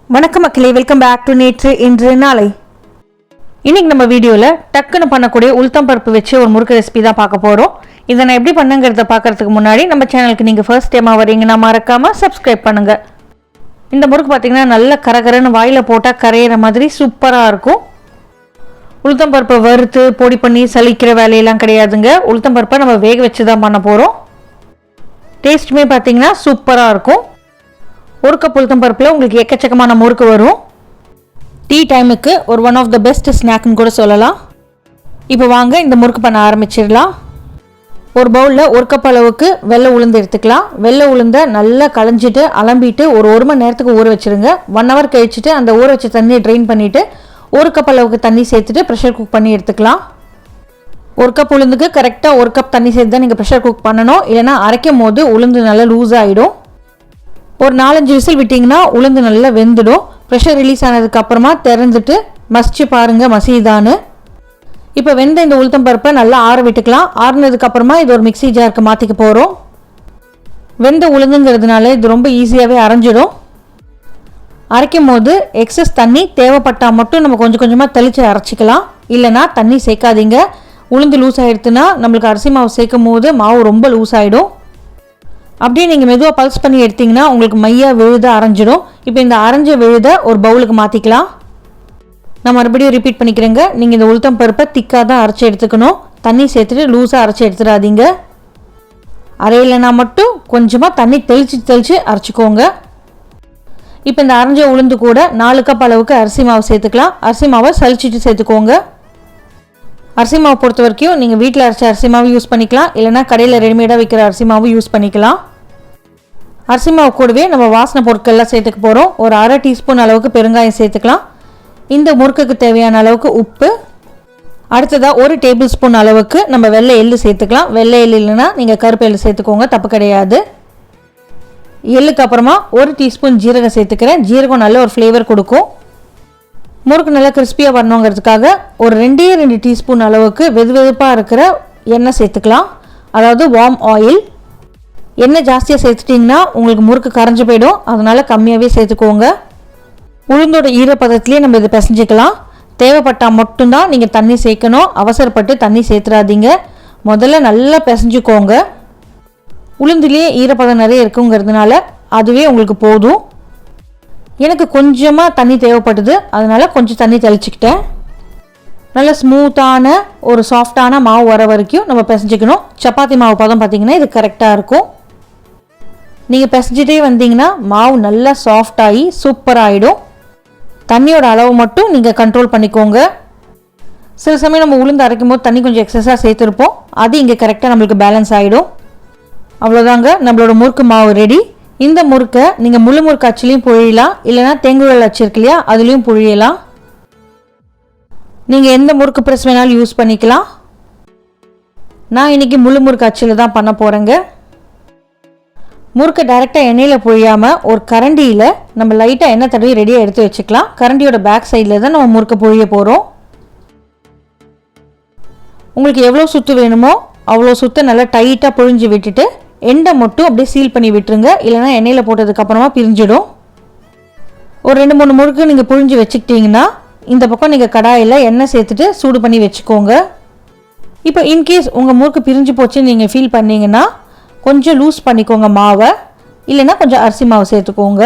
வணக்கம் மக்களே, welcome back to நேற்று இன்று நாளை. இன்னைக்கு நம்ம வீடியோவில் டக்குன்னு பண்ணக்கூடிய உளுத்தம் பருப்பு வச்சு ஒரு முறுக்கு ரெசிபி தான் பார்க்க போகிறோம். இதை நான் எப்படி பண்ணுங்கிறத பார்க்கறதுக்கு முன்னாடி நம்ம சேனலுக்கு நீங்கள் ஃபர்ஸ்ட் டைமாக வரீங்கன்னா மறக்காமல் சப்ஸ்கிரைப் பண்ணுங்கள். இந்த முறுக்கு பார்த்திங்கன்னா நல்ல கரகரன்னு வாயில் போட்டால் கரையிற மாதிரி சூப்பராக இருக்கும். உளுத்தம் பருப்பை வறுத்து பொடி பண்ணி சலிக்கிற வேலையெல்லாம் கிடையாதுங்க. உளுத்தம் பருப்பை நம்ம வேக வச்சு தான் பண்ண போகிறோம். டேஸ்ட்டுமே பார்த்திங்கன்னா சூப்பராக இருக்கும். ஒரு கப் உளுத்தம் பருப்பில் உங்களுக்கு எக்கச்சக்கமான முறுக்கு வரும். டீ டைமுக்கு ஒரு ஒன் ஆஃப் த பெஸ்ட் ஸ்நாக்னு கூட சொல்லலாம். இப்போ வாங்க இந்த முறுக்கு பண்ண ஆரம்பிச்சிடலாம். ஒரு பவுலில் ஒரு கப் அளவுக்கு வெள்ளை உளுந்து எடுத்துக்கலாம். வெள்ளை உளுந்தை நல்லா களைஞ்சிட்டு அலம்பிட்டு ஒரு மணி நேரத்துக்கு ஊற வச்சுருங்க. 1 hour கழிச்சிட்டு அந்த ஊற வச்ச தண்ணியை ட்ரெயின் பண்ணிவிட்டு ஒரு கப் அளவுக்கு தண்ணி சேர்த்துட்டு ப்ரெஷர் குக் பண்ணி எடுத்துக்கலாம். ஒரு கப் உளுந்துக்கு கரெக்டாக ஒரு கப் தண்ணி சேர்த்து தான் நீங்கள் ப்ரெஷர் குக் பண்ணணும். இல்லைனா அரைக்கும் போது உளுந்து நல்லா லூஸ் ஆகிடும். ஒரு 4-5 விசில் விட்டிங்கன்னா உளுந்து நல்லா வெந்துடும். ப்ரெஷர் ரிலீஸ் ஆனதுக்கு அப்புறமா திறந்துட்டு மசிச்சு பாருங்கள் மசிதான்னு. இப்போ வெந்த இந்த உளுத்தம் பருப்பை நல்லா ஆற விட்டுக்கலாம். ஆறுனதுக்கு அப்புறமா இது ஒரு மிக்ஸி ஜாருக்கு மாற்றிக்க போகிறோம். வெந்த உளுந்துங்கிறதுனால இது ரொம்ப ஈஸியாகவே அரைஞ்சிடும். அரைக்கும் போது எக்ஸஸ் தண்ணி தேவைப்பட்டால் மட்டும் நம்ம கொஞ்சம் கொஞ்சமாக தெளித்து அரைச்சிக்கலாம். இல்லைனா தண்ணி சேர்க்காதீங்க. உளுந்து லூஸ் ஆகிடுதுன்னா நம்மளுக்கு அரிசி மாவு சேர்க்கும் போது மாவு ரொம்ப லூஸ் ஆகிடும். அப்படியே நீங்கள் மெதுவாக பல்ஸ் பண்ணி எடுத்திங்கன்னா உங்களுக்கு மையாக விழுத அரைஞ்சிடும். இப்போ இந்த அரைஞ்ச விழுத ஒரு பவுலுக்கு மாற்றிக்கலாம். நான் மறுபடியும் ரிப்பீட் பண்ணிக்கிறேங்க. நீங்கள் இந்த உளுத்தம் பருப்பை திக்காக தான் அரைச்சி எடுத்துக்கணும். தண்ணி சேர்த்துட்டு லூஸாக அரைச்சி எடுத்துடாதீங்க. அரையிலனா மட்டும் கொஞ்சமாக தண்ணி தெளித்து அரைச்சிக்கோங்க. இப்போ இந்த அரைஞ்ச உளுந்து கூட 4 கப் அளவுக்கு அரிசி மாவு சேர்த்துக்கலாம். அரிசி மாவை சலிச்சிட்டு சேர்த்துக்கோங்க. அரிசி மாவு பொறுத்த வரைக்கும் நீங்கள் வீட்டில் அரைச்ச அரிசி மாவு யூஸ் பண்ணிக்கலாம். இல்லைனா கடையில் ரெடிமேடாக விற்கிற அரிசி மாவு யூஸ் பண்ணிக்கலாம். அரிசி மாவு கூடவே நம்ம வாசனை பொருட்கள்லாம் சேர்த்துக்க போகிறோம். ஒரு 1/2 டீஸ்பூன் அளவுக்கு பெருங்காயம் சேர்த்துக்கலாம். இந்த முறுக்குக்கு தேவையான அளவுக்கு உப்பு. அடுத்ததாக 1 டேபிள் ஸ்பூன் அளவுக்கு நம்ம வெள்ளை எள்ளு சேர்த்துக்கலாம். வெள்ளை எள்ளு இல்லைன்னா நீங்கள் கருப்பு எள்ளு சேர்த்துக்கோங்க, தப்பு கிடையாது. எள்ளுக்கு அப்புறமா 1 டீஸ்பூன் ஜீரகம் சேர்த்துக்கிறேன். ஜீரகம் நல்ல ஒரு ஃப்ளேவர் கொடுக்கும். முறுக்கு நல்லா கிறிஸ்பியாக வரணுங்கிறதுக்காக ஒரு 2 டீஸ்பூன் அளவுக்கு வெதுவெதுப்பாக இருக்கிற எண்ணெய் சேர்த்துக்கலாம். அதாவது வார்ம் ஆயில். எண்ணெய் ஜாஸ்தியாக சேர்த்துட்டிங்கன்னா உங்களுக்கு முறுக்கு கரைஞ்சி போயிடும். அதனால் கம்மியாகவே சேர்த்துக்கோங்க. உளுந்தோட ஈரப்பதத்துலேயே நம்ம இதை பிசைஞ்சிக்கலாம். தேவைப்பட்டால் மட்டும்தான் நீங்கள் தண்ணி சேர்க்கணும். அவசரப்பட்டு தண்ணி சேர்த்துறாதீங்க. முதல்ல நல்லா பிசைஞ்சிக்கோங்க. உளுந்துலேயே ஈரப்பதம் நிறைய இருக்குங்கிறதுனால அதுவே உங்களுக்கு போதும். எனக்கு கொஞ்சமாக தண்ணி தேவைப்படுது, அதனால் கொஞ்சம் தண்ணி தெளிச்சிக்கிட்டேன். நல்ல ஸ்மூத்தான ஒரு சாஃப்டான மாவு வர வரைக்கும் நம்ம பிசைஞ்சிக்கணும். சப்பாத்தி மாவு பதம் பார்த்திங்கன்னா இது கரெக்டாக இருக்கும். நீங்கள் பிசைஞ்சிட்டே வந்தீங்கன்னா மாவு நல்லா சாஃப்டாகி சூப்பராகிடும். தண்ணியோட அளவு மட்டும் நீங்கள் கண்ட்ரோல் பண்ணிக்கோங்க. சில சமயம் நம்ம உளுந்து அரைக்கும் போது தண்ணி கொஞ்சம் எக்ஸஸாக சேர்த்துருப்போம். அது இங்கே கரெக்டாக நம்மளுக்கு பேலன்ஸ் ஆகிடும். அவ்வளோதாங்க, நம்மளோட முறுக்கு மாவு ரெடி. இந்த முறுக்கை நீங்கள் முழு முறுக்கு அச்சுலையும் புழியலாம். இல்லைனா தேங்குழல் அச்சு இருக்கு இல்லையா, அதுலேயும் புழியலாம். நீங்கள் எந்த முறுக்கு ப்ரெஸ் வேணாலும் யூஸ் பண்ணிக்கலாம். நான் இன்றைக்கி முழு முறுக்கு அச்சில் தான் பண்ண போகிறேங்க. முறுக்கை டைரெக்டாக எண்ணெயில் புழியாமல் ஒரு கரண்டியில் நம்ம லைட்டாக எண்ணெய் தடவி ரெடியாக எடுத்து வச்சுக்கலாம். கரண்டியோட பேக் சைடில் தான் நம்ம முறுக்கை புழிய போகிறோம். உங்களுக்கு எவ்வளோ சுற்று வேணுமோ அவ்வளோ சுற்ற நல்லா டைட்டாக புழிஞ்சு விட்டுட்டு எண்டை மட்டும் அப்படியே சீல் பண்ணி விட்டுருங்க. இல்லைனா எண்ணெயில் போட்டதுக்கப்புறமா பிரிஞ்சிடும். ஒரு 2-3 முறுக்கு நீங்கள் புழிஞ்சு வச்சுக்கிட்டிங்கன்னா இந்த பக்கம் நீங்கள் கடாயில் எண்ணெய் சேர்த்துட்டு சூடு பண்ணி வச்சுக்கோங்க. இப்போ இன்கேஸ் உங்கள் முறுக்கு பிரிஞ்சு போச்சுன்னு நீங்கள் ஃபீல் பண்ணிங்கன்னா கொஞ்சம் லூஸ் பண்ணிக்கோங்க மாவை. இல்லைனா கொஞ்சம் அரிசி மாவு சேர்த்துக்கோங்க.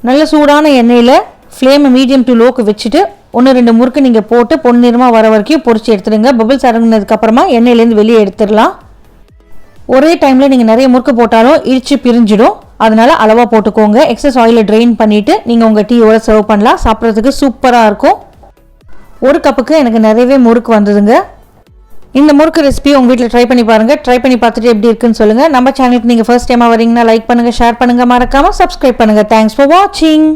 நல்ல சூடான எண்ணெயில் ஃப்ளேமை மீடியம் டு லோக்கு வச்சுட்டு 1-2 முறுக்கு நீங்கள் போட்டு பொன்னிறமாக வர வரைக்கும் பொரிச்சு எடுத்துடுங்க. பபிள்ஸ் அடங்கினதுக்கப்புறமா எண்ணெயிலேருந்து வெளியே எடுத்துடலாம். ஒரே டைமில் நீங்கள் நிறைய முறுக்கு போட்டாலும் இடித்து பிரிஞ்சிடும். அதனால் அளவாக போட்டுக்கோங்க. எக்ஸஸ் ஆயிலை ட்ரெயின் பண்ணிவிட்டு நீங்கள் உங்கள் டீயோட சர்வ் பண்ணலாம். சாப்பிட்றதுக்கு சூப்பராக இருக்கும். 1 கப்புக்கு எனக்கு நிறையவே முறுக்கு வந்ததுங்க. இந்த முறுக்கு ரெசிபி உங்கள் வீட்டில் ட்ரை பண்ணி பாருங்கள். ட்ரை பண்ணி பார்த்துட்டு எப்படி இருக்குன்னு சொல்லுங்கள். நம்ம சேனலுக்கு நீங்கள் ஃபர்ஸ்ட் டைமாக வரீங்கன்னா லைக் பண்ணுங்கள், ஷேர் பண்ணுங்கள், மறக்காமல் சப்ஸ்கிரைப் பண்ணுங்கள். தேங்க்ஸ் ஃபார் வாட்சிங்.